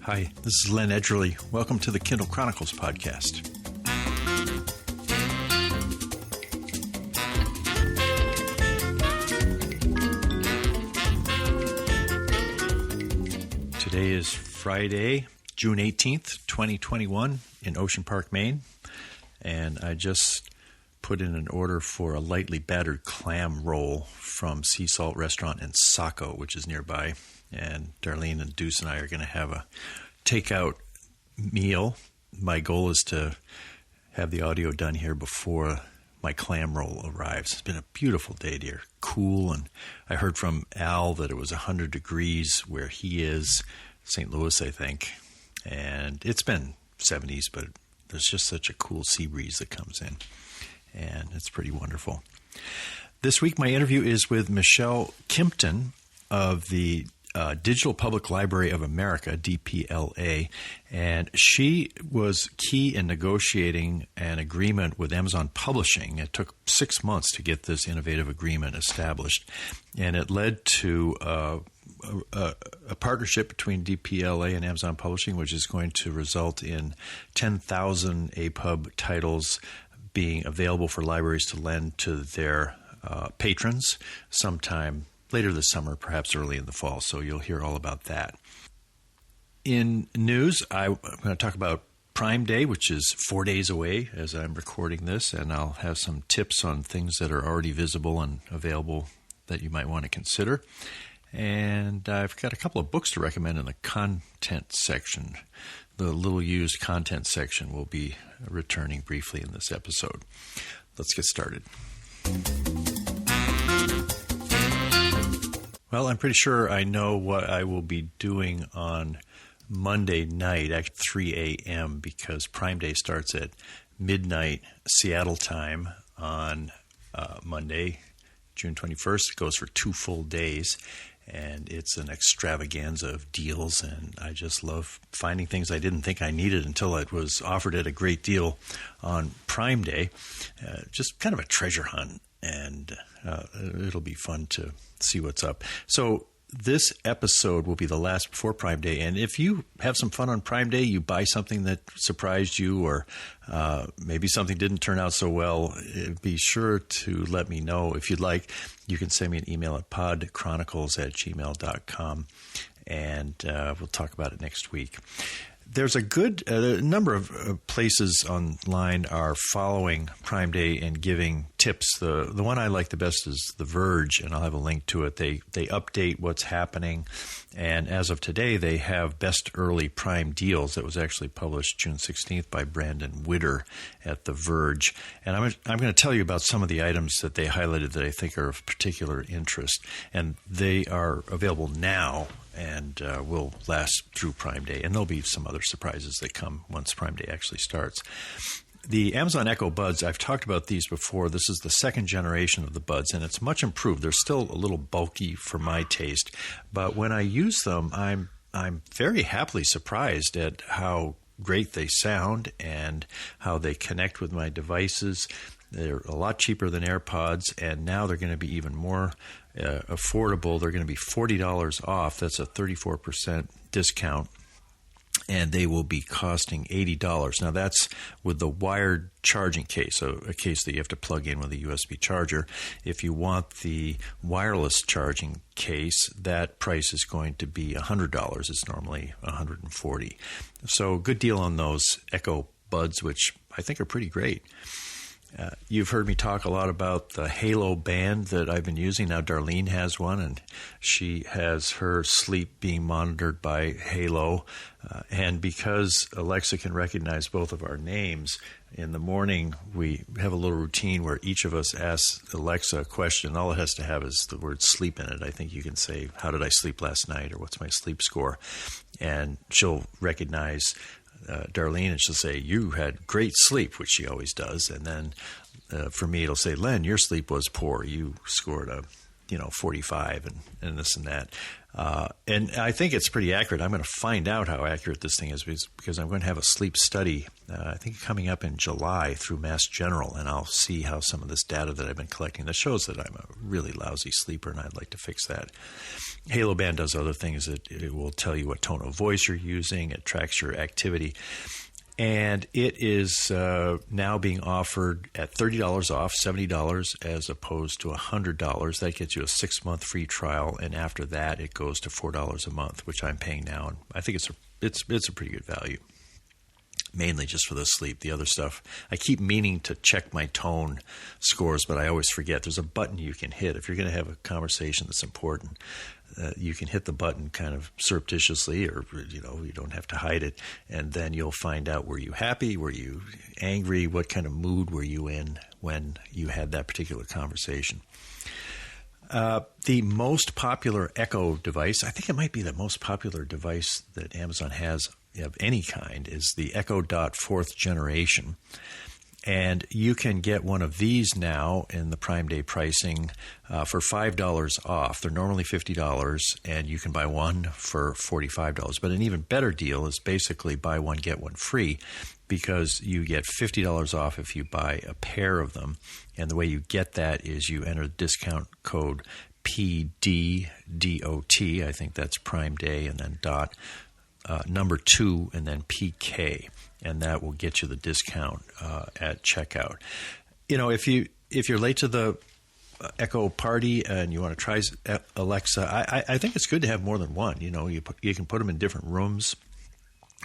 Hi, this is Len Edgerly. Welcome to the Kindle Chronicles podcast. Today is Friday, June 18th, 2021 in Ocean Park, Maine. And I just put in an order for a lightly battered clam roll from Sea Salt Restaurant in Saco, which is nearby. And Darlene and Deuce and I are going to have a takeout meal. My goal is to have the audio done here before my clam roll arrives. It's been a beautiful day here, cool. And I heard from Al that it was 100 degrees where he is, St. Louis, I think. And it's been 70s, but there's just such a cool sea breeze that comes in. And it's pretty wonderful. This week, my interview is with Michele Kimpton of the Digital Public Library of America, DPLA, and she was key in negotiating an agreement with Amazon Publishing. It took 6 months to get this innovative agreement established, and it led to a partnership between DPLA and Amazon Publishing, which is going to result in 10,000 APUB titles being available for libraries to lend to their patrons sometime later this summer, perhaps early in the fall. So you'll hear all about that. In news, I'm going to talk about Prime Day, which is 4 days away as I'm recording this, and I'll have some tips on things that are already visible and available that you might want to consider. And I've got a couple of books to recommend in the content section. The little used content section will be returning briefly in this episode. Let's get started. Well, I'm pretty sure I know what I will be doing on Monday night at 3 a.m. because Prime Day starts at midnight Seattle time on Monday, June 21st. It goes for 2 full days, and it's an extravaganza of deals, and I just love finding things I didn't think I needed until it was offered at a great deal on Prime Day. Just kind of a treasure hunt, and it'll be fun to see what's up. So this episode will be the last before Prime Day, and if you have some fun on Prime Day, you buy something that surprised you, or maybe something didn't turn out so well, be sure to let me know. If you'd like, you can send me an email at podchronicles@gmail.com, and we'll talk about it next week. There's a good number of places online are following Prime Day and giving tips. The one I like the best is the Verge, and I'll have a link to it. They update what's happening, and as of today, they have Best Early Prime Deals that was actually published June 16th by Brandon Widder at the Verge. And I'm going to tell you about some of the items that they highlighted that I think are of particular interest, and they are available now and will last through Prime Day. And there'll be some other surprises that come once Prime Day actually starts. The Amazon Echo Buds, I've talked about these before. This is the second generation of the Buds, and it's much improved. They're still a little bulky for my taste, but when I use them, I'm very happily surprised at how great they sound and how they connect with my devices. They're a lot cheaper than AirPods, and now they're going to be even more affordable. They're going to be $40 off. That's a 34% discount, and they will be costing $80. Now, that's with the wired charging case, so a case that you have to plug in with a USB charger. If you want the wireless charging case, that price is going to be $100. It's normally $140. So good deal on those Echo Buds, which I think are pretty great. You've heard me talk a lot about the Halo band that I've been using. Now Darlene has one, and she has her sleep being monitored by Halo. And because Alexa can recognize both of our names, in the morning we have a little routine where each of us asks Alexa a question. All it has to have is the word sleep in it. I think you can say, how did I sleep last night, or what's my sleep score? And she'll recognize Darlene, and she'll say, you had great sleep, which she always does. And then for me, it'll say, Len, your sleep was poor. You scored a 45 and this and that. And I think it's pretty accurate. I'm going to find out how accurate this thing is because I'm going to have a sleep study, I think coming up in July through Mass General, and I'll see how some of this data that I've been collecting that shows that I'm a really lousy sleeper, and I'd like to fix that. Halo Band does other things. It will tell you what tone of voice you're using. It tracks your activity. And it is now being offered at $30 off, $70 as opposed to $100. That gets you a 6-month free trial, and after that, it goes to $4 a month, which I'm paying now. And I think it's a pretty good value, mainly just for the sleep. The other stuff, I keep meaning to check my tone scores, but I always forget. There's a button you can hit if you're going to have a conversation that's important. You can hit the button kind of surreptitiously, or you don't have to hide it, and then you'll find out, were you happy, were you angry, what kind of mood were you in when you had that particular conversation. The most popular Echo device, I think it might be the most popular device that Amazon has of any kind, is the Echo Dot 4th generation. And you can get one of these now in the Prime Day pricing for $5 off. They're normally $50, and you can buy one for $45. But an even better deal is basically buy one, get one free, because you get $50 off if you buy a pair of them. And the way you get that is you enter the discount code PDDOT. I think that's Prime Day, and then dot, number 2, and then PK. And that will get you the discount at checkout. If you're late to the Echo party and you want to try Alexa, I think it's good to have more than one. You can put them in different rooms.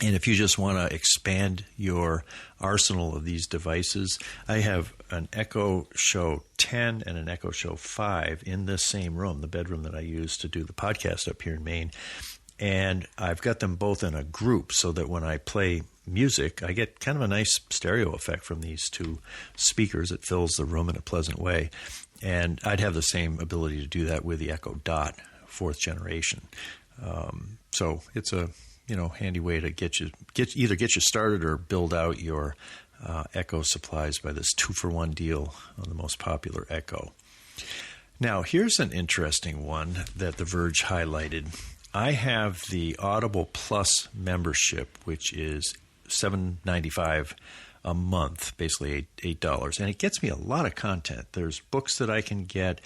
And if you just want to expand your arsenal of these devices, I have an Echo Show 10 and an Echo Show 5 in this same room, the bedroom that I use to do the podcast up here in Maine. And I've got them both in a group so that when I play music, I get kind of a nice stereo effect from these two speakers. It fills the room in a pleasant way. And I'd have the same ability to do that with the Echo Dot 4th generation. So it's a handy way to get you started or build out your Echo supplies by this 2-for-1 deal on the most popular Echo. Now, here's an interesting one that the Verge highlighted. I have the Audible Plus membership, which is $7.95 a month, basically $8. And it gets me a lot of content. There's books that I can get.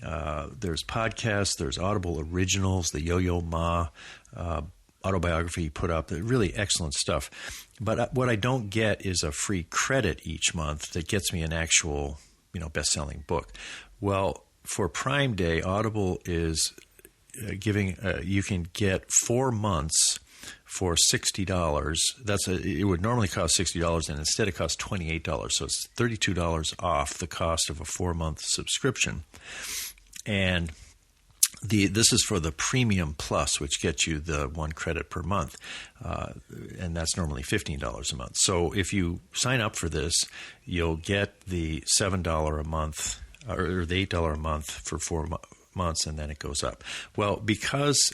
There's podcasts. There's Audible Originals, the Yo-Yo Ma autobiography put up. Really excellent stuff. But what I don't get is a free credit each month that gets me an actual, best-selling book. Well, for Prime Day, Audible is giving you can get 4 months for $60. It would normally cost $60, and instead it costs $28. So it's $32 off the cost of a 4-month subscription. And this is for the Premium Plus, which gets you the 1 credit per month, and that's normally $15 a month. So if you sign up for this, you'll get the $7 a month or the $8 a month for 4 months, and then it goes up. Well,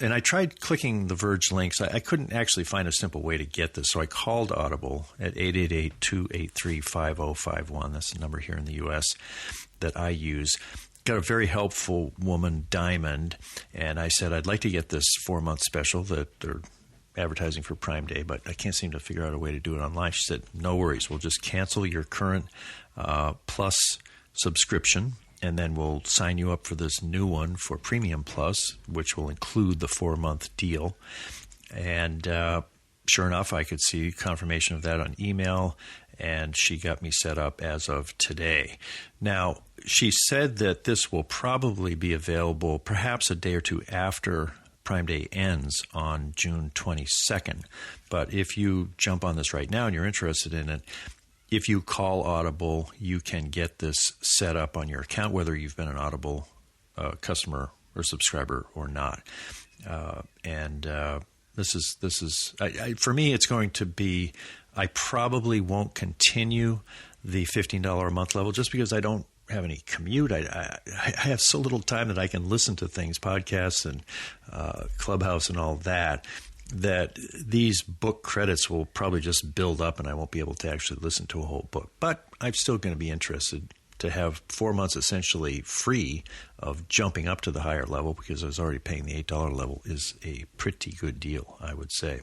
and I tried clicking the Verge links. I couldn't actually find a simple way to get this, so I called Audible at 888-283-5051. That's the number here in the U.S. that I use. Got a very helpful woman, Diamond, and I said, I'd like to get this 4-month special that they're advertising for Prime Day, but I can't seem to figure out a way to do it online. She said, no worries. We'll just cancel your current Plus subscription, and then we'll sign you up for this new one for Premium Plus, which will include the 4-month deal. And sure enough, I could see confirmation of that on email, and she got me set up as of today. Now, she said that this will probably be available perhaps a day or two after Prime Day ends on June 22nd. But if you jump on this right now and you're interested in it, if you call Audible, you can get this set up on your account, whether you've been an Audible customer or subscriber or not. This is for me, it's going to be, I probably won't continue the $15 a month level just because I don't have any commute. I have so little time that I can listen to things, podcasts and Clubhouse and all that these book credits will probably just build up and I won't be able to actually listen to a whole book. But I'm still going to be interested to have 4 months essentially free of jumping up to the higher level, because I was already paying the $8 level, is a pretty good deal, I would say.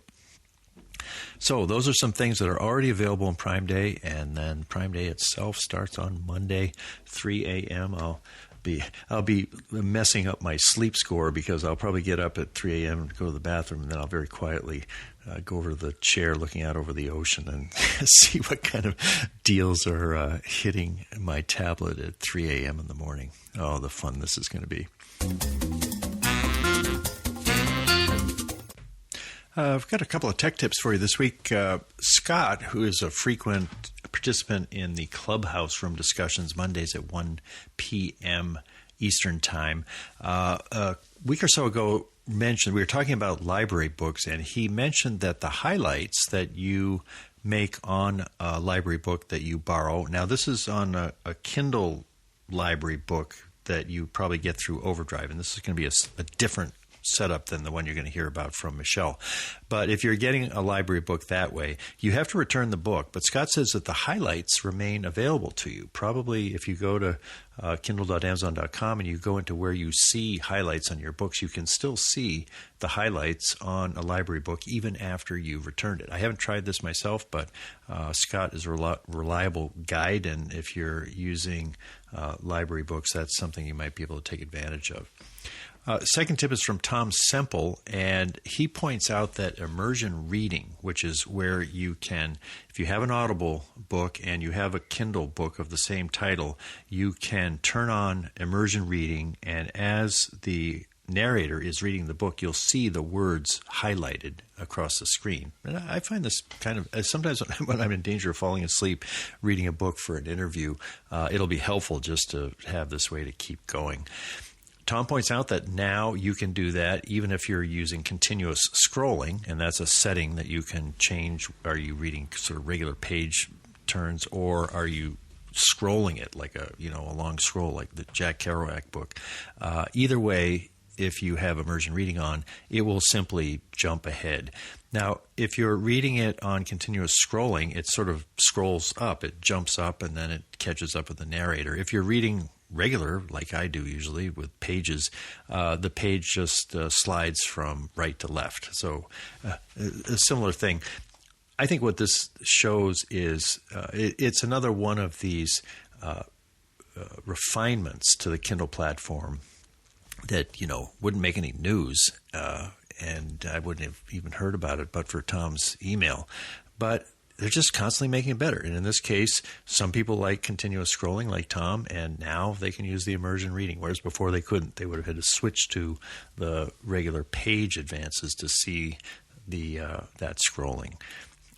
So those are some things that are already available in Prime Day, and then Prime Day itself starts on Monday, 3 a.m. I'll be messing up my sleep score, because I'll probably get up at 3 a.m. and go to the bathroom, and then I'll very quietly go over to the chair looking out over the ocean and see what kind of deals are hitting my tablet at 3 a.m. in the morning. Oh, the fun this is going to be. I've got a couple of tech tips for you this week. Scott, who is a frequent participant in the Clubhouse Room discussions Mondays at 1 p.m. Eastern Time, a week or so ago mentioned, we were talking about library books, and he mentioned that the highlights that you make on a library book that you borrow, now this is on a Kindle library book that you probably get through Overdrive, and this is going to be a different setup than the one you're going to hear about from Michele. But if you're getting a library book that way, you have to return the book. But Scott says that the highlights remain available to you. Probably if you go to kindle.amazon.com and you go into where you see highlights on your books, you can still see the highlights on a library book even after you've returned it. I haven't tried this myself, but Scott is a reliable guide, and if you're using library books, that's something you might be able to take advantage of. Second tip is from Tom Semple, and he points out that Immersion Reading, which is where you can, if you have an Audible book and you have a Kindle book of the same title, you can turn on Immersion Reading, and as the narrator is reading the book, you'll see the words highlighted across the screen. And I find this kind of, sometimes when I'm in danger of falling asleep reading a book for an interview, it'll be helpful just to have this way to keep going. Tom points out that now you can do that even if you're using continuous scrolling, and that's a setting that you can change. Are you reading sort of regular page turns, or are you scrolling it like a long scroll like the Jack Kerouac book? Either way, if you have Immersion Reading on, it will simply jump ahead. Now, if you're reading it on continuous scrolling, it sort of scrolls up. It jumps up and then it catches up with the narrator. If you're reading regular, like I do usually with pages, the page just slides from right to left. So a similar thing. I think what this shows is it's another one of these refinements to the Kindle platform that, wouldn't make any news, and I wouldn't have even heard about it but for Tom's email. But they're just constantly making it better. And in this case, some people like continuous scrolling like Tom, and now they can use the Immersion Reading, whereas before they couldn't. They would have had to switch to the regular page advances to see that scrolling.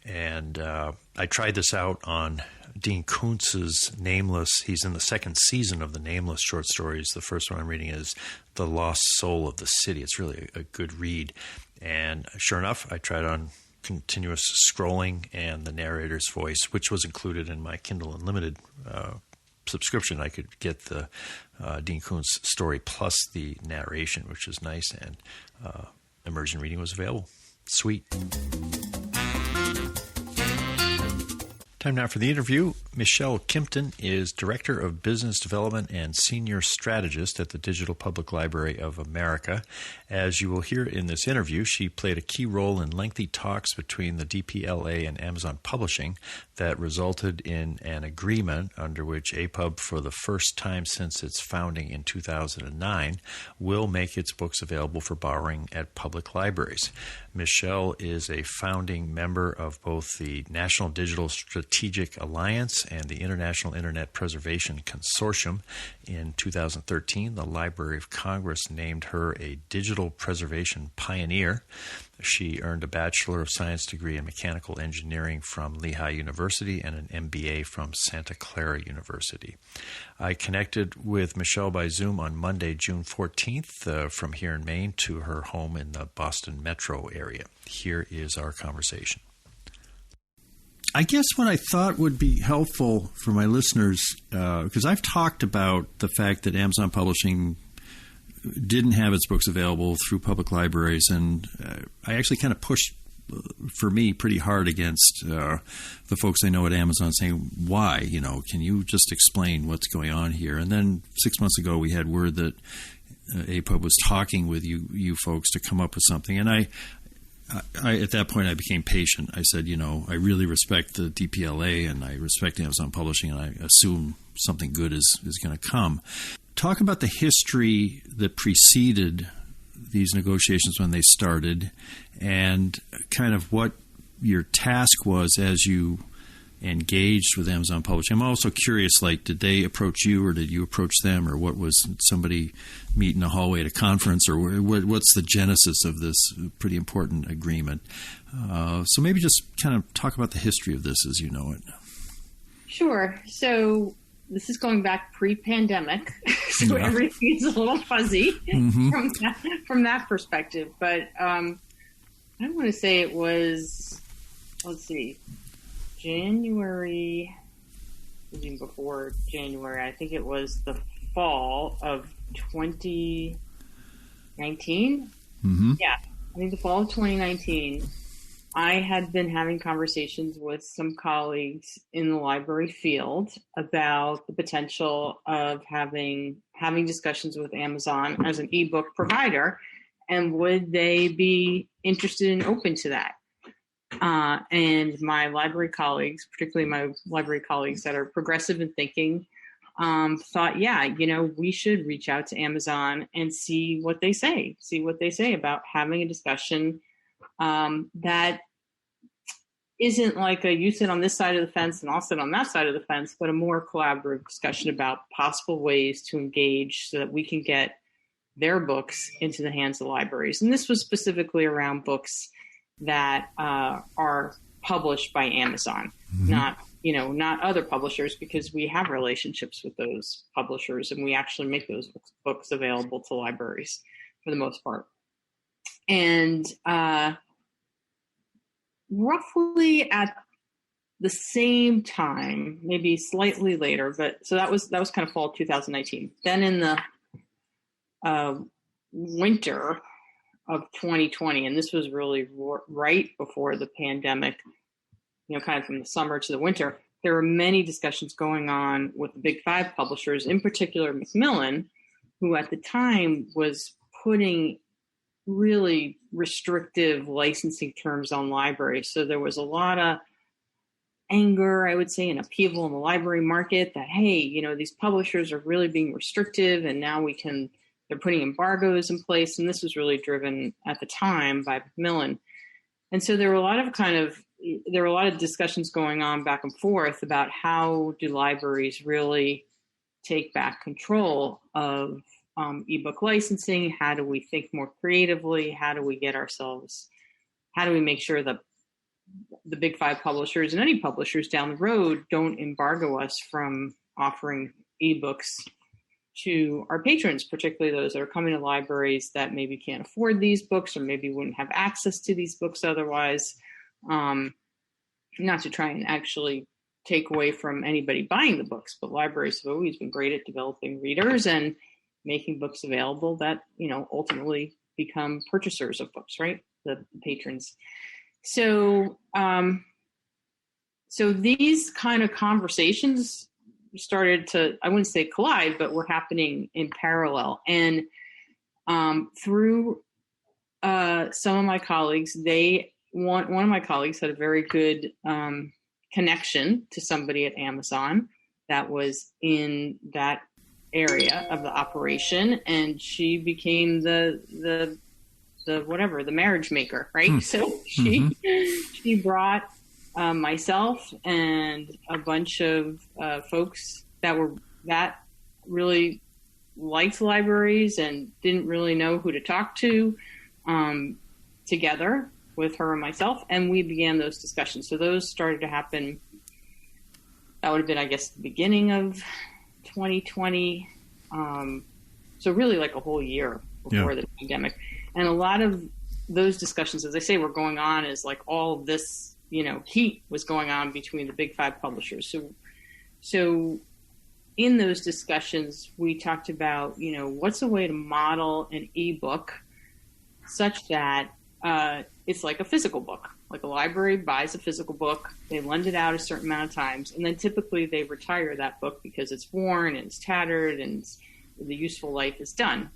And I tried this out on Dean Koontz's Nameless. He's in the second season of the Nameless short stories. The first one I'm reading is The Lost Soul of the City. It's really a good read. And sure enough, I tried on continuous scrolling and the narrator's voice, which was included in my Kindle Unlimited subscription. I could get the Dean Koontz story plus the narration, which is nice, and Immersion Reading was available. Sweet. Time now for the interview. Michele Kimpton is Director of Business Development and Senior Strategist at the Digital Public Library of America. As you will hear in this interview, she played a key role in lengthy talks between the DPLA and Amazon Publishing that resulted in an agreement under which APUB, for the first time since its founding in 2009, will make its books available for borrowing at public libraries. Michele is a founding member of both the National Digital Strategic Alliance and the International Internet Preservation Consortium. In 2013, the Library of Congress named her a digital preservation pioneer. She earned a Bachelor of Science degree in Mechanical Engineering from Lehigh University and an MBA from Santa Clara University. I connected with Michele by Zoom on Monday, June 14th, from here in Maine to her home in the Boston metro area. Here is our conversation. I guess what I thought would be helpful for my listeners, because I've talked about the fact that Amazon Publishing didn't have its books available through public libraries, and I actually kind of pushed for me, pretty hard against the folks I know at Amazon saying, why? Can you just explain what's going on here? And then 6 months ago, we had word that APUB was talking with you folks to come up with something. And I at that point, I became patient. I said, I really respect the DPLA and I respect Amazon Publishing, and I assume something good is going to come. Talk about the history that preceded these negotiations when they started, and kind of what your task was as you engaged with Amazon Publishing. I'm also curious, did they approach you or did you approach them, or what was somebody meet in a hallway at a conference, or what's the genesis of this pretty important agreement? So maybe just kind of talk about the history of this as you know it. Sure. So this is going back pre-pandemic, so everything's a little fuzzy from that perspective. But I want to say it was, January, even before January, I think it was the fall of 2019. Yeah, I think the fall of 2019. I had been having conversations with some colleagues in the library field about the potential of having discussions with Amazon as an ebook provider, and would they be interested and open to that? And my library colleagues, particularly my library colleagues that are progressive in thinking, thought, we should reach out to Amazon and see what they say about having a discussion that isn't like you sit on this side of the fence and I'll sit on that side of the fence, but a more collaborative discussion about possible ways to engage so that we can get their books into the hands of libraries. And this was specifically around books that are published by Amazon, not other publishers, because we have relationships with those publishers and we actually make those books available to libraries for the most part. And roughly at the same time, maybe slightly later, but so that was kind of fall 2019. Then in the winter of 2020, and this was really right before the pandemic, kind of from the summer to the winter, there were many discussions going on with the big five publishers, in particular Macmillan, who at the time was putting really restrictive licensing terms on libraries. So there was a lot of anger, I would say, and upheaval in the library market that, hey, these publishers are really being restrictive, and now they're putting embargoes in place. And this was really driven at the time by Macmillan. And so there were a lot of discussions going on back and forth about how do libraries really take back control of ebook licensing? How do we think more creatively? How do we make sure that the big five publishers and any publishers down the road don't embargo us from offering ebooks to our patrons, particularly those that are coming to libraries that maybe can't afford these books or maybe wouldn't have access to these books otherwise. Not to try and actually take away from anybody buying the books, but libraries have always been great at developing readers and making books available that, ultimately become purchasers of books, right? The patrons. So these kind of conversations started to, I wouldn't say collide, but were happening in parallel. And through some of my colleagues, one of my colleagues had a very good connection to somebody at Amazon that was in that area of the operation, and she became the marriage maker, right? So she brought myself and a bunch of folks that really liked libraries and didn't really know who to talk to together with her and myself, and we began those discussions. So those started to happen. That would have been, I guess, the beginning of 2020. So really like a whole year before the pandemic. And a lot of those discussions, as I say, were going on as like all of this, heat was going on between the big five publishers. So in those discussions, we talked about, what's a way to model an ebook such that it's like a physical book. Like a library buys a physical book, they lend it out a certain amount of times, and then typically they retire that book because it's worn and it's tattered and the useful life is done.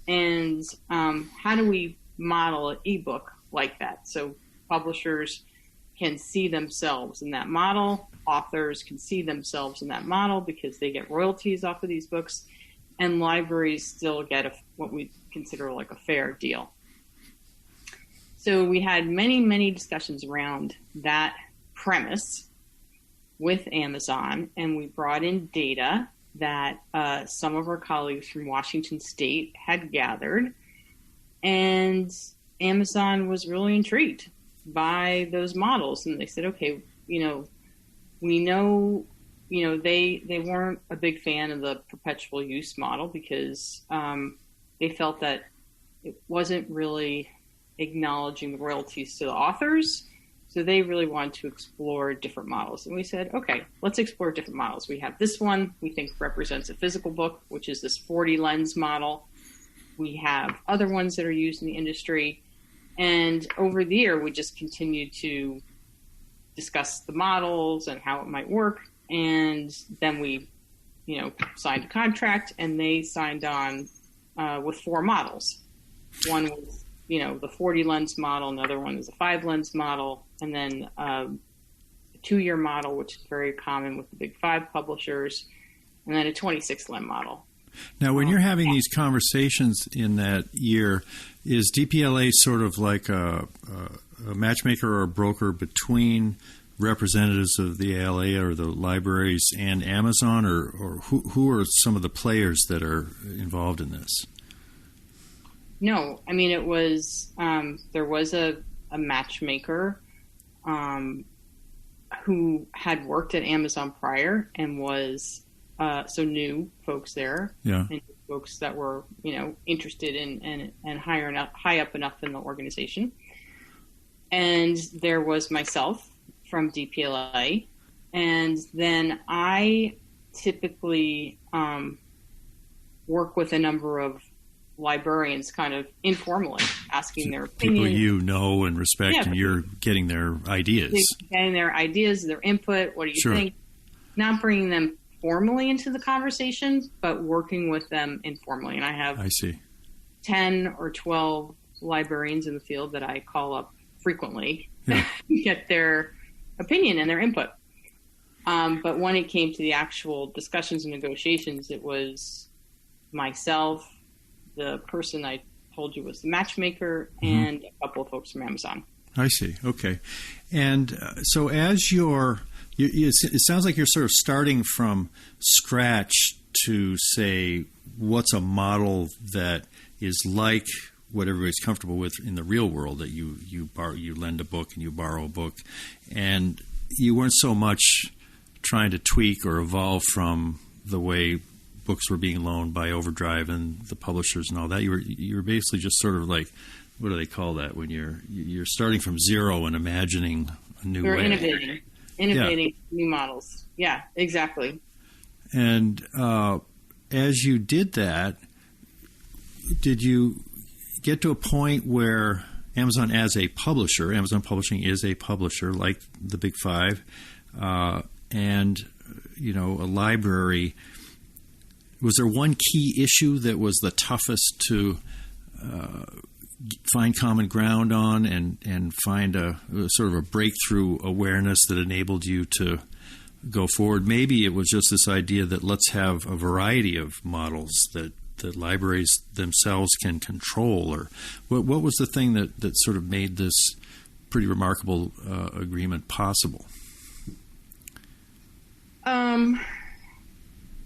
And how do we model an ebook like that? So publishers can see themselves in that model. Authors can see themselves in that model because they get royalties off of these books, and libraries still get what we consider like a fair deal. So we had many, many discussions around that premise with Amazon, and we brought in data that some of our colleagues from Washington State had gathered, and Amazon was really intrigued by those models. And they said, okay, we know, they weren't a big fan of the perpetual use model because they felt that it wasn't really acknowledging the royalties to the authors. So they really wanted to explore different models. And we said, okay, let's explore different models. We have this one we think represents a physical book, which is this 40 lens model. We have other ones that are used in the industry. And over the year, we just continued to discuss the models and how it might work. And then we, signed a contract, and they signed on with 4 models. One was the 40 lens model, another one is a 5 lens model, and then a 2-year model, which is very common with the big 5 publishers, and then a 26 lens model. Now, when you're having these conversations in that year, is DPLA sort of like a matchmaker or a broker between representatives of the ALA or the libraries and Amazon, or who are some of the players that are involved in this? No, I mean, it was, there was a matchmaker who had worked at Amazon prior and was, so knew folks there, yeah, and folks that were, interested in and high up enough in the organization. And there was myself from DPLA. And then I typically work with a number of librarians kind of informally, asking their opinion. People you know and respect, and you're getting their ideas. Getting their ideas, their input. What do you think? Not bringing them formally into the conversation, but working with them informally. And I have 10 or 12 librarians in the field that I call up frequently to get their opinion and their input. But when it came to the actual discussions and negotiations, it was myself, the person I told you was the matchmaker, and a couple of folks from Amazon. I see. Okay. And so as it sounds like you're sort of starting from scratch to say what's a model that is like what everybody's comfortable with in the real world, that you lend a book and you borrow a book, and you weren't so much trying to tweak or evolve from the way books were being loaned by Overdrive and the publishers and all that. You were basically just sort of like, what do they call that when you're starting from zero and imagining a new way? Innovating new models. Yeah, exactly. And as you did that, did you get to a point where Amazon Publishing is a publisher like the Big Five, and a library? Was there one key issue that was the toughest to find common ground on and find a sort of a breakthrough awareness that enabled you to go forward? Maybe it was just this idea that let's have a variety of models that libraries themselves can control, or what was the thing that sort of made this pretty remarkable agreement possible?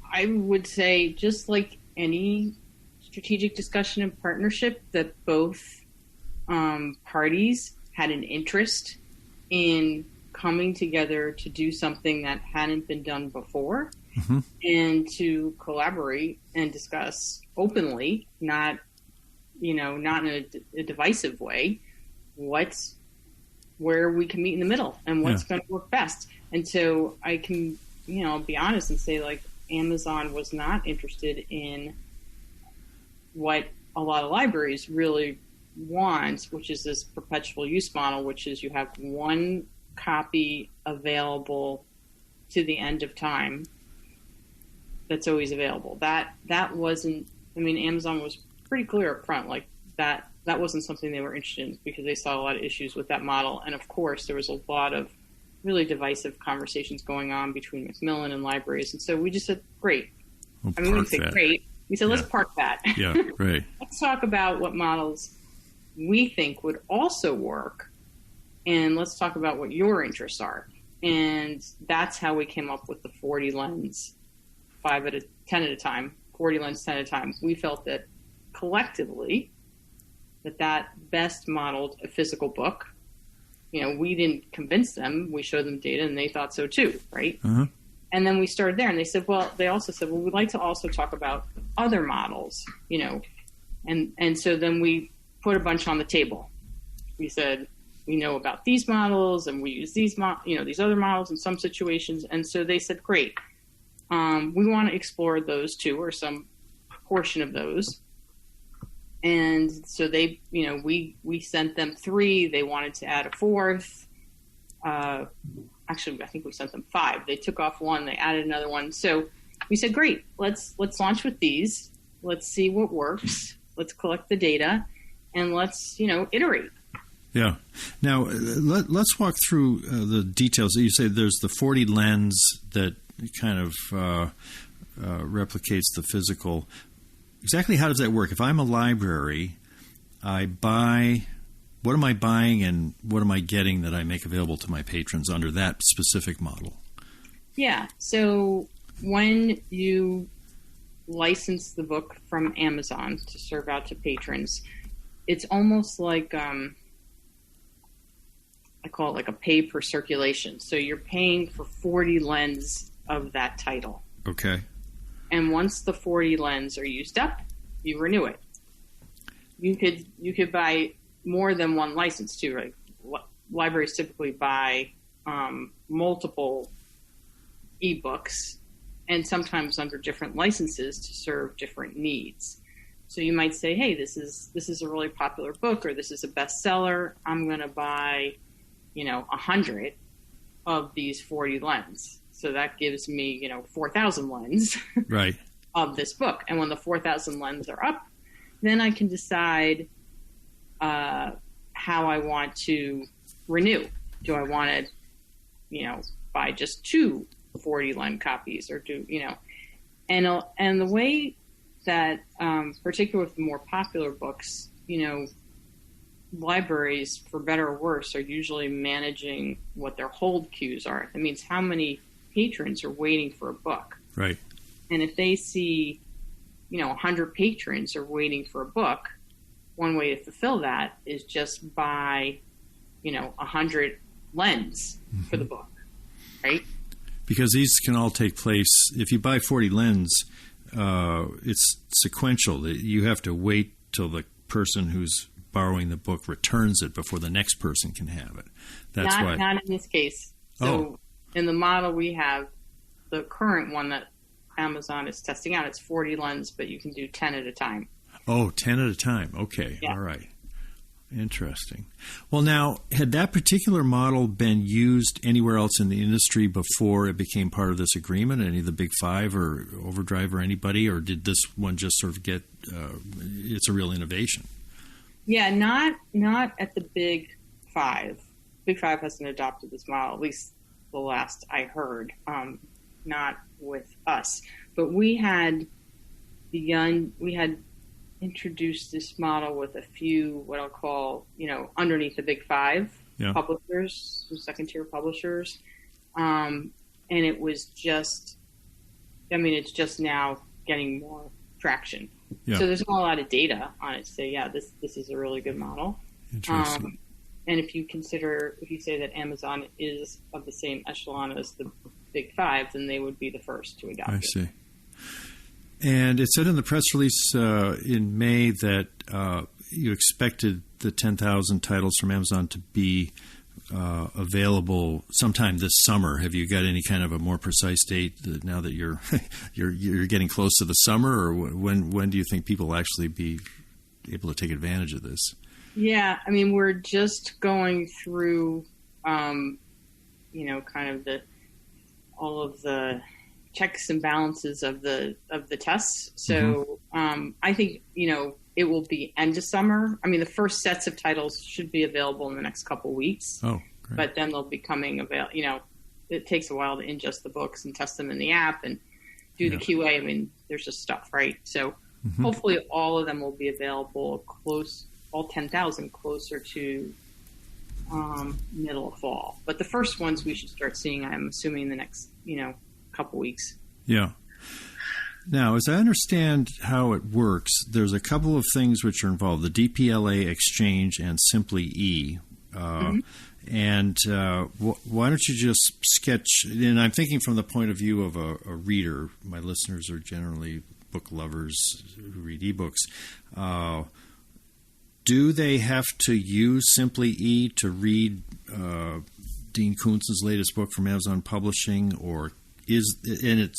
I would say, just like any strategic discussion and partnership, that both parties had an interest in coming together to do something that hadn't been done before, and to collaborate and discuss openly, not in a divisive way, where we can meet in the middle and what's going to work best. And so I can, be honest and say, like, Amazon was not interested in what a lot of libraries really want, which is this perpetual use model, which is you have one copy available to the end of time that's always available. That wasn't, I mean, Amazon was pretty clear up front, like that wasn't something they were interested in because they saw a lot of issues with that model. And of course, there was a lot of really divisive conversations going on between Macmillan and libraries. And so we just said, great. We'll I mean, we said, great. We said, let's park that. Yeah, right. Let's talk about what models we think would also work. And let's talk about what your interests are. And that's how we came up with the 40 lens, 10 at a time, 40 lens, 10 at a time. We felt that collectively that best modeled a physical book. You know, we didn't convince them. We showed them data and they thought so too, right? Uh-huh. And then we started there and they also said, well, we'd like to also talk about other models, you know. And so then we put a bunch on the table. We said, we know about these models and we use these other models in some situations. And so they said, great. We want to explore those too, or some portion of those. And so they, you know, we sent them 3. They wanted to add a 4th. Actually, I think we sent them 5. They took off 1. They added another one. So we said, great, let's launch with these. Let's see what works. Let's collect the data, and let's, you know, iterate. Yeah. Now, let's walk through the details. You say there's the 40 lens that kind of replicates the physical. Exactly how does that work? If I'm a library, I buy, what am I buying and what am I getting that I make available to my patrons under that specific model? Yeah. So when you license the book from Amazon to serve out to patrons, it's almost like, I call it like a pay per circulation. So you're paying for 40 lens of that title. Okay. And once the 40 lens are used up, you renew it. You could buy more than one license too, right? Libraries typically buy multiple ebooks, and sometimes under different licenses to serve different needs. So you might say, hey, this is a really popular book, or this is a bestseller. I'm going to buy, 100 of these 40 lens. So that gives me, 4,000 lens right. of this book. And when the 4,000 lens are up, then I can decide how I want to renew. Do I want to, buy just 2 40 lens copies, or and the way that, particularly with the more popular books, libraries, for better or worse, are usually managing what their hold queues are. That means how many patrons are waiting for a book. Right. And if they see, 100 patrons are waiting for a book, one way to fulfill that is just buy, 100 lens for the book, right? Because these can all take place, if you buy 40 lens, it's sequential. You have to wait till the person who's borrowing the book returns it before the next person can have it. That's why. Not in this case. So in the model we have, the current one that Amazon is testing out, it's 40 lens, but you can do 10 at a time. Oh, 10 at a time. Okay. Yeah. All right. Interesting. Well, now, had that particular model been used anywhere else in the industry before it became part of this agreement, any of the big 5 or Overdrive or anybody, or did this one just sort of get, it's a real innovation? Yeah, not at the big 5. Big 5 hasn't adopted this model, at least the last I heard, not with us. But we had introduced this model with a few, what I'll call, underneath the big 5 publishers, second-tier publishers. And it was just, it's just now getting more traction. Yeah. So there's not a lot of data on it to say, this is a really good model. Interesting. And if you say that Amazon is of the same echelon as the big 5, then they would be the first to adopt it. I see. And it said in the press release in May that you expected the 10,000 titles from Amazon to be available sometime this summer. Have you got any kind of a more precise date now that you're getting close to the summer, or when do you think people will actually be able to take advantage of this? Yeah, I mean, we're just going through, kind of all of the checks and balances of the tests. So I think, it will be end of summer. I mean, the first sets of titles should be available in the next couple of weeks. Oh, great. But then they'll be coming available. It takes a while to ingest the books and test them in the app and do the QA. I mean, there's just stuff, right? So hopefully all of them will be available all 10,000 closer to middle of fall. But the first ones we should start seeing, I'm assuming, in the next, couple weeks. Yeah. Now, as I understand how it works, there's a couple of things which are involved, the DPLA Exchange and SimplyE. And why don't you just sketch, and I'm thinking from the point of view of a reader. My listeners are generally book lovers who read ebooks. Do they have to use SimplyE to read Dean Koontz's latest book from Amazon Publishing, or it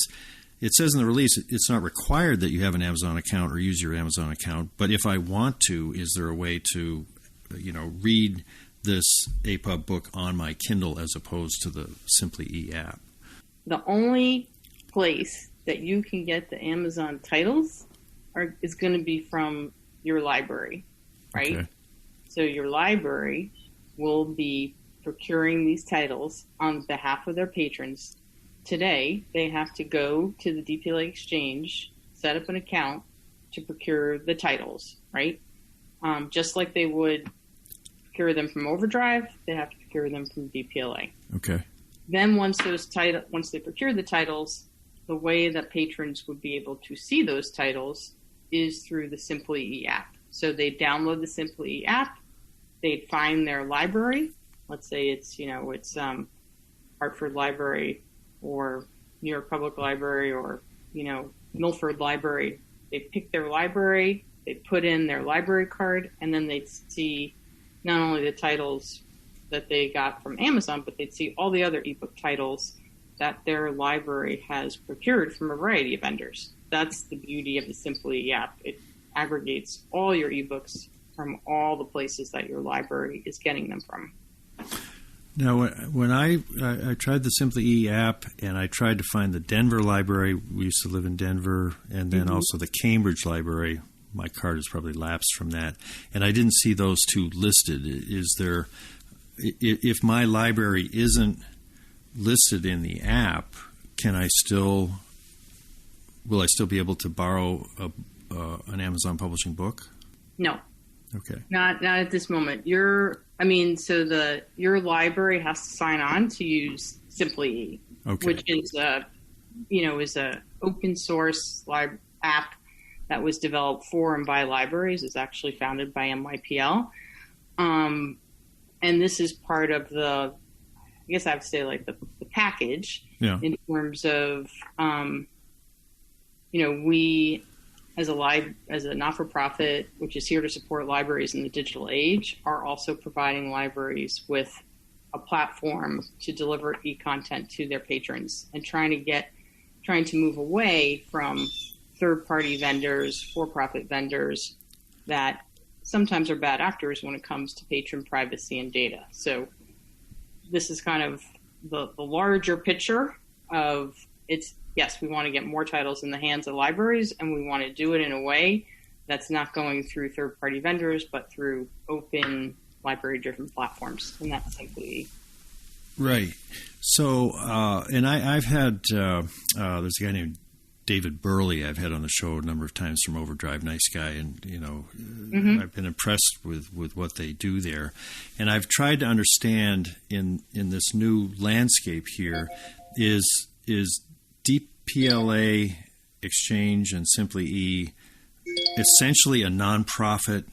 says in the release it's not required that you have an Amazon account or use your Amazon account, but if I want to, is there a way to, read this APUB book on my Kindle as opposed to the SimplyE app? The only place that you can get the Amazon titles is going to be from your library, right? Okay. So your library will be procuring these titles on behalf of their patrons. Today, they have to go to the DPLA Exchange, set up an account to procure the titles, right? Just like they would procure them from Overdrive, they have to procure them from DPLA. Okay. Then once they procure the titles, the way that patrons would be able to see those titles is through the SimplyE app. So they download the SimplyE app, they'd find their library. Let's say it's Hartford Library or New York Public Library or, Milford Library. They pick their library, they put in their library card, and then they'd see not only the titles that they got from Amazon, but they'd see all the other ebook titles that their library has procured from a variety of vendors. That's the beauty of the SimplyE app. It aggregates all your ebooks from all the places that your library is getting them from. Now, when I tried the SimplyE app and I tried to find the Denver library, we used to live in Denver, and then also the Cambridge library, my card has probably lapsed from that, and I didn't see those two listed. Is there, if my library isn't listed in the app, will I still be able to borrow an Amazon publishing book? No. Okay. Not at this moment. Your library has to sign on to use SimplyE, which is a open source app that was developed for and by libraries. It's actually founded by MYPL. And this is part of the package in terms of, we as a not-for-profit, which is here to support libraries in the digital age, are also providing libraries with a platform to deliver e-content to their patrons and trying to move away from third-party vendors, for-profit vendors that sometimes are bad actors when it comes to patron privacy and data. So this is kind of the larger picture of yes, we want to get more titles in the hands of libraries, and we want to do it in a way that's not going through third-party vendors, but through open library-driven platforms, and that's SimplyE. Right. So, and I've had, there's a guy named David Burley I've had on the show a number of times from Overdrive, nice guy, and, I've been impressed with what they do there. And I've tried to understand in this new landscape here, is DPLA Exchange and SimplyE essentially a nonprofit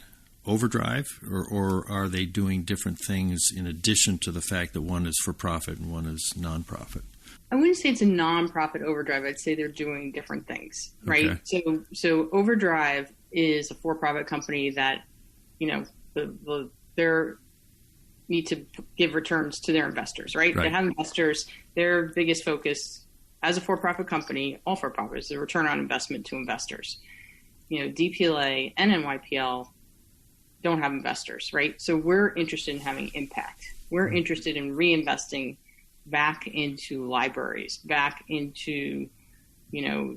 Overdrive, or are they doing different things in addition to the fact that one is for profit and one is nonprofit? I wouldn't say it's a nonprofit Overdrive. I'd say they're doing different things, right? Okay. So Overdrive is a for-profit company that, they need to give returns to their investors, right? They have investors. Their biggest focus as a for-profit company, all for-profits, is a return on investment to investors. DPLA and NYPL, don't have investors, right? So we're interested in having impact. We're interested in reinvesting back into libraries, back into,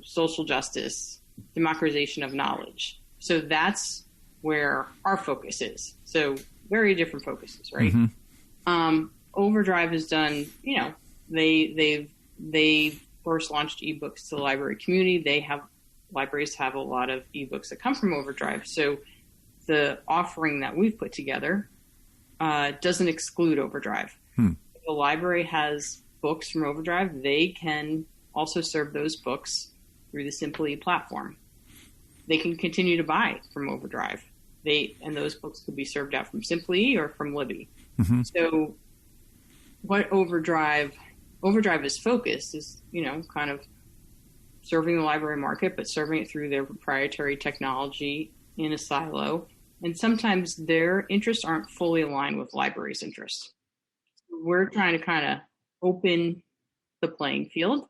social justice, democratization of knowledge. So that's where our focus is. So very different focuses, right? Mm-hmm. Overdrive has done, they first launched ebooks to the library community. Libraries have a lot of ebooks that come from Overdrive. So the offering that we've put together doesn't exclude Overdrive. If the library has books from Overdrive, they can also serve those books through the SimplyE platform. They can continue to buy from Overdrive. And those books could be served out from SimplyE or from Libby. Mm-hmm. So what Overdrive is focused is, kind of serving the library market, but serving it through their proprietary technology in a silo. And sometimes their interests aren't fully aligned with libraries' interests. We're trying to kind of open the playing field,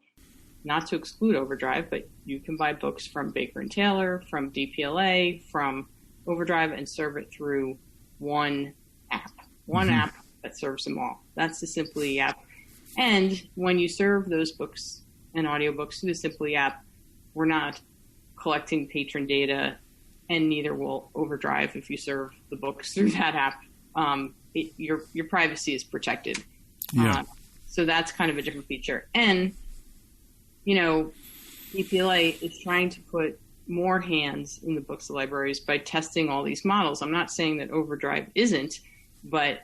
not to exclude Overdrive, but you can buy books from Baker & Taylor, from DPLA, from Overdrive, and serve it through one app. One app that serves them all. That's the SimplyE app. And when you serve those books and audiobooks through the SimplyE app, we're not collecting patron data, and neither will Overdrive if you serve the books through that app. Your privacy is protected. Yeah. So that's kind of a different feature. And, DPLA is trying to put more hands in the books of libraries by testing all these models. I'm not saying that Overdrive isn't, but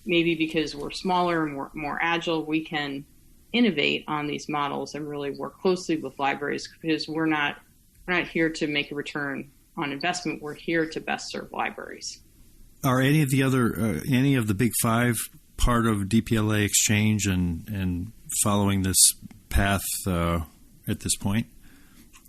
maybe because we're smaller and we're more agile, we can innovate on these models and really work closely with libraries, because we're not here to make a return on investment. We're here to best serve libraries. Are any of the big five part of DPLA Exchange and following this path at this point?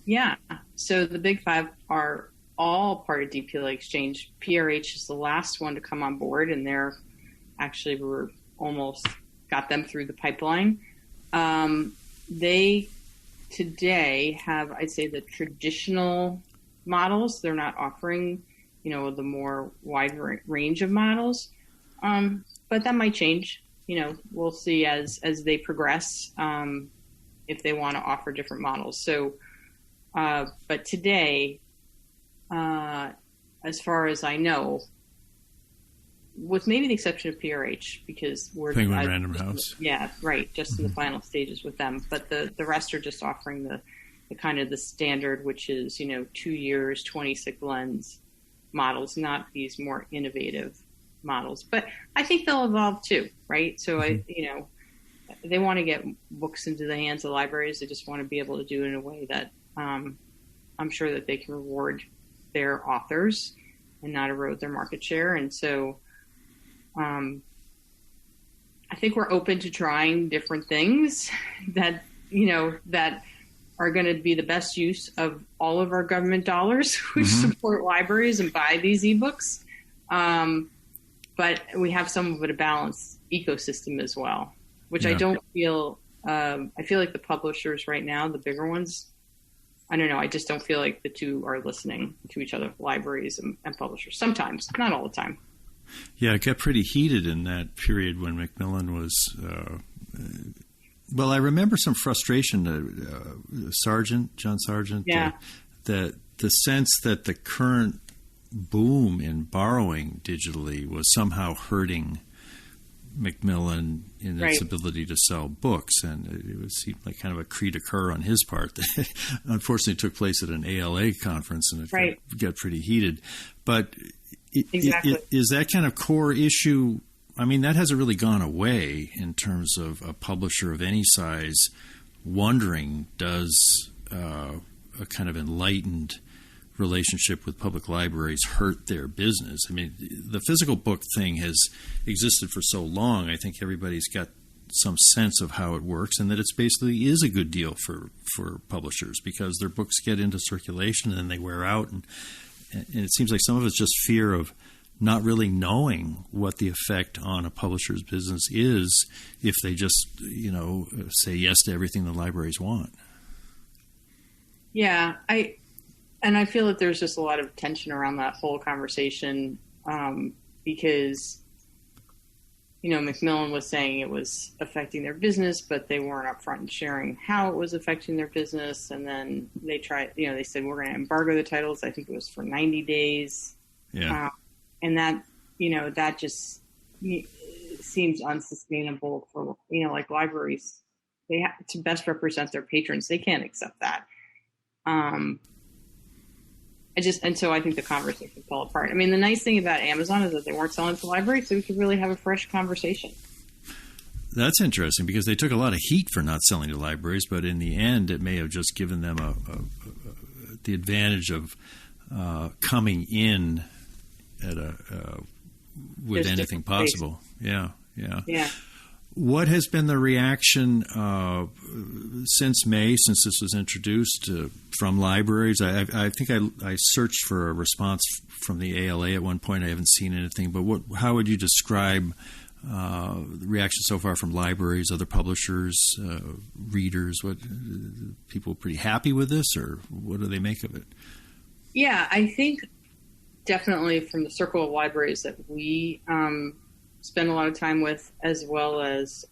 Yeah. So the big five are all part of DPLA Exchange. PRH is the last one to come on board, and we're almost got them through the pipeline. They today have, I'd say, the traditional models. They're not offering, the more wide range of models. But that might change. We'll see as they progress, if they want to offer different models. So, but today, as far as I know, with maybe the exception of PRH, because we're Penguin Random House. Yeah, right. Just in the final stages with them. But the rest are just offering the kind of the standard, which is, 2 years, 26 lens models, not these more innovative models. But I think they'll evolve too, right? So they want to get books into the hands of libraries. They just want to be able to do it in a way that I'm sure that they can reward their authors and not erode their market share. And so I think we're open to trying different things that are going to be the best use of all of our government dollars, which support libraries and buy these ebooks. But we have somewhat of a balanced ecosystem as well, which I don't feel, I feel like the publishers right now, the bigger ones, I don't know, I just don't feel like the two are listening to each other, libraries and publishers. Sometimes, not all the time. Yeah, it got pretty heated in that period when Macmillan was, I remember some frustration, John Sargent, that the sense that the current boom in borrowing digitally was somehow hurting Macmillan in its ability to sell books, and it seemed like kind of a cri de coeur on his part that unfortunately took place at an ALA conference, and it got pretty heated. But is that kind of core issue? I mean, that hasn't really gone away in terms of a publisher of any size wondering, does a kind of enlightened relationship with public libraries hurt their business? I mean, the physical book thing has existed for so long. I think everybody's got some sense of how it works, and that it's basically is a good deal for publishers because their books get into circulation and then they wear out. And it seems like some of it's just fear of not really knowing what the effect on a publisher's business is if they just, say yes to everything the libraries want. Yeah, I feel that there's just a lot of tension around that whole conversation. because, Macmillan was saying it was affecting their business, but they weren't upfront in sharing how it was affecting their business. And then they tried, they said, we're going to embargo the titles. I think it was for 90 days. Yeah. And that, that just seems unsustainable for, like libraries. They have to best represent their patrons. They can't accept that. And so I think the conversation fell apart. I mean, the nice thing about Amazon is that they weren't selling to libraries, so we could really have a fresh conversation. That's interesting because they took a lot of heat for not selling to libraries, but in the end, it may have just given them the advantage of coming in at with There's anything possible. Yeah. Yeah. What has been the reaction since May, since this was introduced from libraries? I think I searched for a response from the ALA at one point. I haven't seen anything, but how would you describe the reaction so far from libraries, other publishers, readers? What people pretty happy with this, or what do they make of it? Yeah, I think definitely from the circle of libraries that we spend a lot of time with, as well as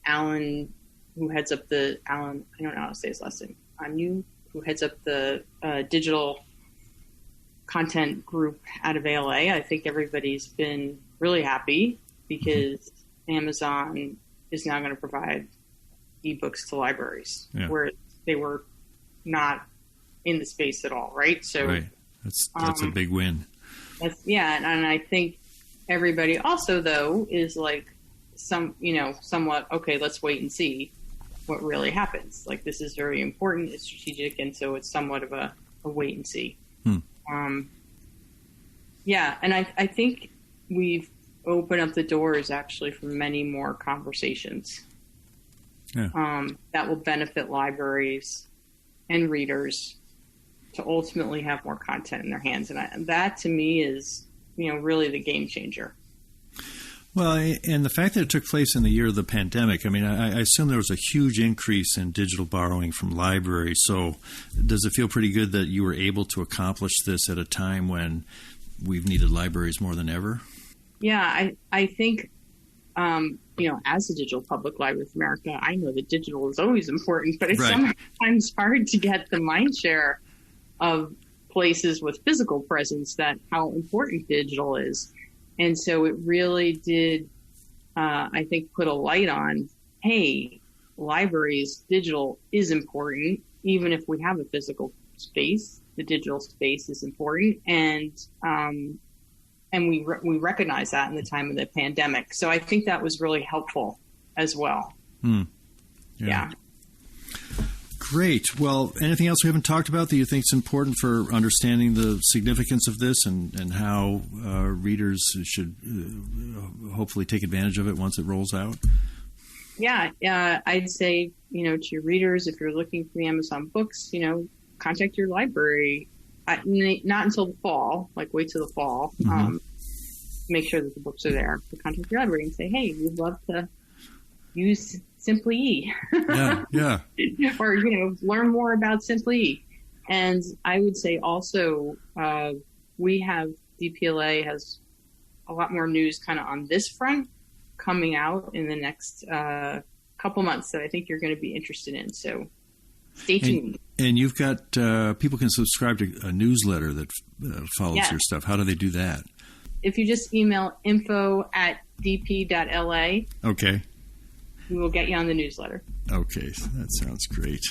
Alan, who heads up I don't know how to say his last name, Anu, who heads up the digital content group out of ALA. I think everybody's been really happy because Amazon is now going to provide ebooks to libraries where they were not in the space at all, right? So right. That's a big win. And I think everybody also, though, is like somewhat, okay, let's wait and see what really happens. Like, this is very important, it's strategic, and so it's somewhat of a wait and see. And I think we've opened up the doors actually for many more conversations that will benefit libraries and readers to ultimately have more content in their hands. And that to me is, really the game changer. Well, and the fact that it took place in the year of the pandemic, I mean, I assume there was a huge increase in digital borrowing from libraries. So does it feel pretty good that you were able to accomplish this at a time when we've needed libraries more than ever? Yeah, I think, as a digital public library of America, I know that digital is always important, but it's sometimes hard to get the mind share of places with physical presence that how important digital is. And so it really did, I think, put a light on, hey, libraries, digital is important. Even if we have a physical space, the digital space is important. And we recognize that in the time of the pandemic. So I think that was really helpful as well. Yeah. Great. Well, anything else we haven't talked about that you think is important for understanding the significance of this and how readers should hopefully take advantage of it once it rolls out? Yeah. I'd say, to your readers, if you're looking for the Amazon books, contact your library. Not until the fall, like wait till the fall. Make sure that the books are there. But contact your library and say, hey, we'd love to use SimplyE. Yeah. Or, learn more about SimplyE. And I would say also, DPLA has a lot more news kind of on this front coming out in the next couple months that I think you're going to be interested in. So stay tuned. And you've got, people can subscribe to a newsletter that follows your stuff. How do they do that? If you just email info@dp.la. Okay. We will get you on the newsletter. Okay, that sounds great.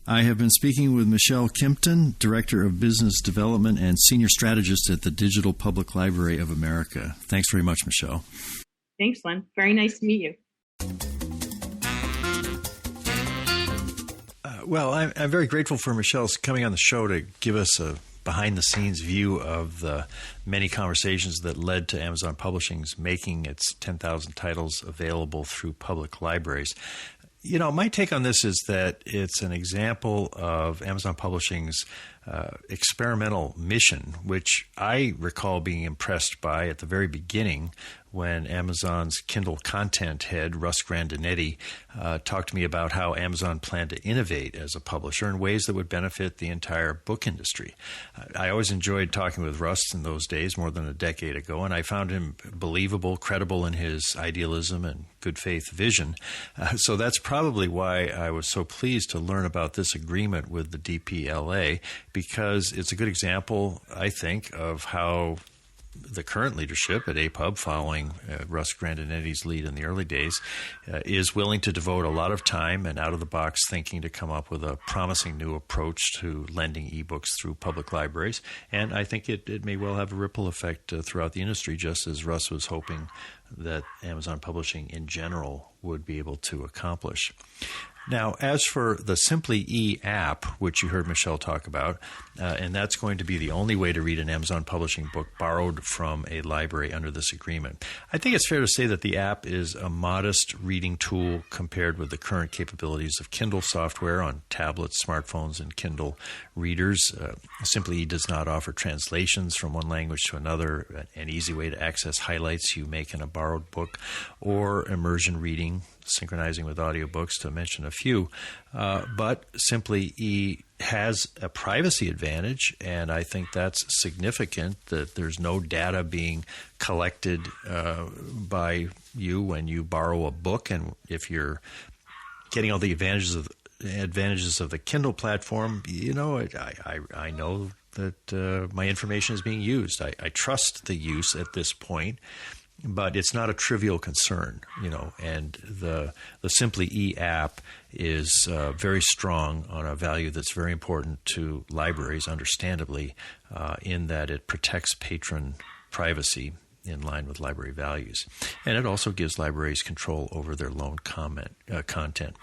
I have been speaking with Michele Kimpton, Director of Business Development and Senior Strategist at the Digital Public Library of America. Thanks very much, Michele. Thanks, Len. Very nice to meet you. Well, I'm very grateful for Michelle's coming on the show to give us a behind-the-scenes view of the many conversations that led to Amazon Publishing's making its 10,000 titles available through public libraries. My take on this is that it's an example of Amazon Publishing's experimental mission, which I recall being impressed by at the very beginning when Amazon's Kindle content head, Russ Grandinetti, talked to me about how Amazon planned to innovate as a publisher in ways that would benefit the entire book industry. I always enjoyed talking with Russ in those days, more than a decade ago, and I found him believable, credible in his idealism and good faith vision. So that's probably why I was so pleased to learn about this agreement with the DPLA, because it's a good example, I think, of how the current leadership at APUB, following Russ Grandinetti's lead in the early days, is willing to devote a lot of time and out-of-the-box thinking to come up with a promising new approach to lending ebooks through public libraries. And I think it may well have a ripple effect throughout the industry, just as Russ was hoping that Amazon Publishing in general would be able to accomplish. Now, as for the SimplyE app, which you heard Michele talk about, and that's going to be the only way to read an Amazon Publishing book borrowed from a library under this agreement. I think it's fair to say that the app is a modest reading tool compared with the current capabilities of Kindle software on tablets, smartphones, and Kindle readers. SimplyE does not offer translations from one language to another, an easy way to access highlights you make in a borrowed book, or immersion reading, synchronizing with audiobooks, to mention a few. But SimplyE has a privacy advantage, and I think that's significant, that there's no data being collected by you when you borrow a book. And if you're getting all the advantages of the Kindle platform, you know, I know that my information is being used. I trust the use at this point. But it's not a trivial concern, you know, and the SimplyE app is very strong on a value that's very important to libraries, understandably, in that it protects patron privacy in line with library values. And it also gives libraries control over their loan content.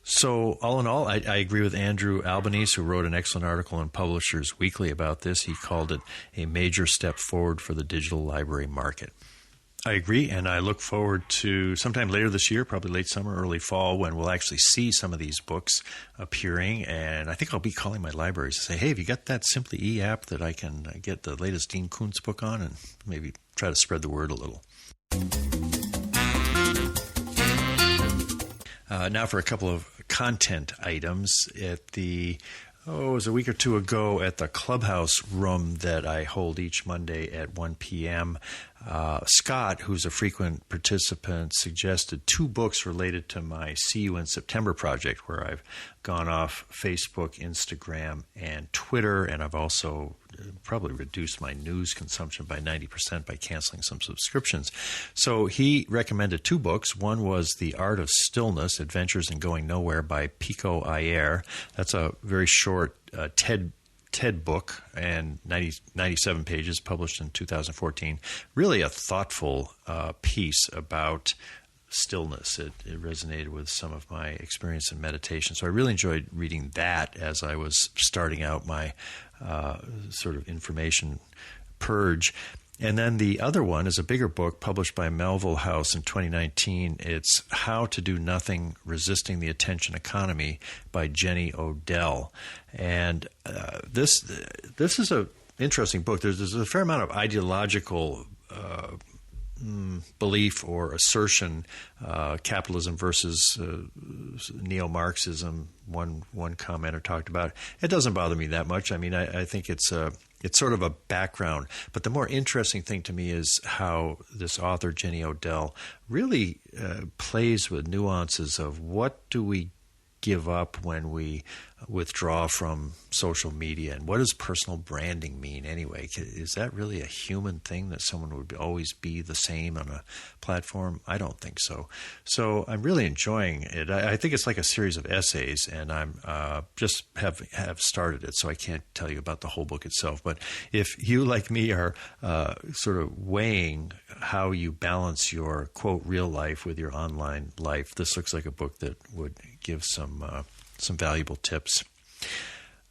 So all in all, I agree with Andrew Albanese, who wrote an excellent article in Publishers Weekly about this. He called it a major step forward for the digital library market. I agree, and I look forward to sometime later this year, probably late summer, early fall, when we'll actually see some of these books appearing. And I think I'll be calling my libraries to say, hey, have you got that SimplyE app that I can get the latest Dean Koontz book on, and maybe try to spread the word a little. Now for a couple of content items. It was a week or two ago at the Clubhouse room that I hold each Monday at 1 p.m. Scott, who's a frequent participant, suggested 2 books related to my See You in September project, where I've gone off Facebook, Instagram, and Twitter, and I've also probably reduced my news consumption by 90% by canceling some subscriptions. So he recommended 2 books. One was The Art of Stillness, Adventures in Going Nowhere by Pico Iyer. That's a very short TED book, and 97 pages, published in 2014. Really a thoughtful piece about stillness. It resonated with some of my experience in meditation. So I really enjoyed reading that as I was starting out my sort of information purge. And then the other one is a bigger book published by Melville House in 2019. It's How to Do Nothing, Resisting the Attention Economy by Jenny Odell. And this is an interesting book. There's a fair amount of ideological belief or assertion, capitalism versus neo-Marxism, one commenter talked about. It doesn't bother me that much. I mean, I think it's sort of a background. But the more interesting thing to me is how this author, Jenny Odell, really plays with nuances of what do we give up when we withdraw from social media, and what does personal branding mean anyway? Is that really a human thing, that someone would always be the same on a platform? I don't think so. So I'm really enjoying it. I think it's like a series of essays, and I'm just have started it, so I can't tell you about the whole book itself. But if you, like me, are sort of weighing how you balance your, quote, real life with your online life, this looks like a book that would give some valuable tips.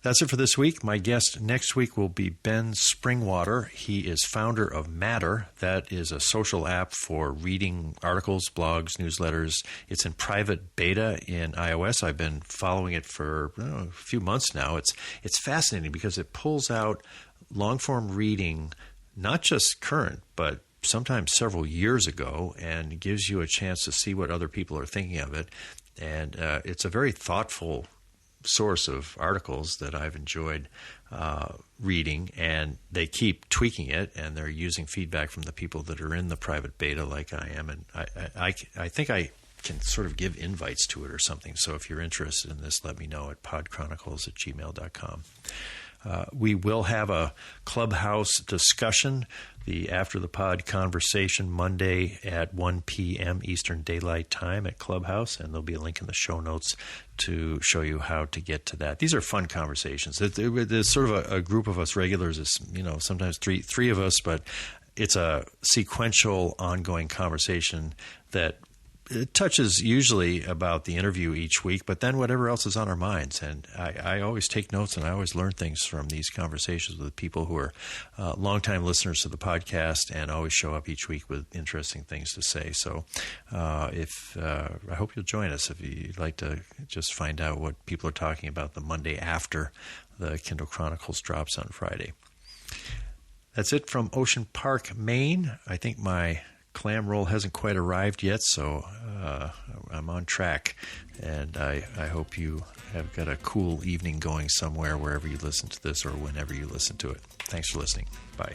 That's it for this week. My guest next week will be Ben Springwater. He is founder of Matter. That is a social app for reading articles, blogs, newsletters. It's in private beta in iOS. I've been following it for a few months now. It's fascinating because it pulls out long-form reading, not just current, but sometimes several years ago, and gives you a chance to see what other people are thinking of it. And it's a very thoughtful source of articles that I've enjoyed reading, and they keep tweaking it, and they're using feedback from the people that are in the private beta like I am, and I think I can sort of give invites to it or something. So if you're interested in this, let me know at podchronicles@gmail.com. We will have a Clubhouse discussion, the After the Pod conversation, Monday at 1 p.m. Eastern Daylight Time at Clubhouse, and there'll be a link in the show notes to show you how to get to that. These are fun conversations. There's sort of a group of us regulars, sometimes three of us, but it's a sequential, ongoing conversation that it touches usually about the interview each week, but then whatever else is on our minds. And I always take notes, and I always learn things from these conversations with people who are longtime listeners to the podcast and always show up each week with interesting things to say. So I hope you'll join us if you'd like to just find out what people are talking about the Monday after the Kindle Chronicles drops on Friday. That's it from Ocean Park, Maine. I think my clam roll hasn't quite arrived yet, so I'm on track, and I hope you have got a cool evening going somewhere, wherever you listen to this or whenever you listen to it. Thanks for listening. Bye.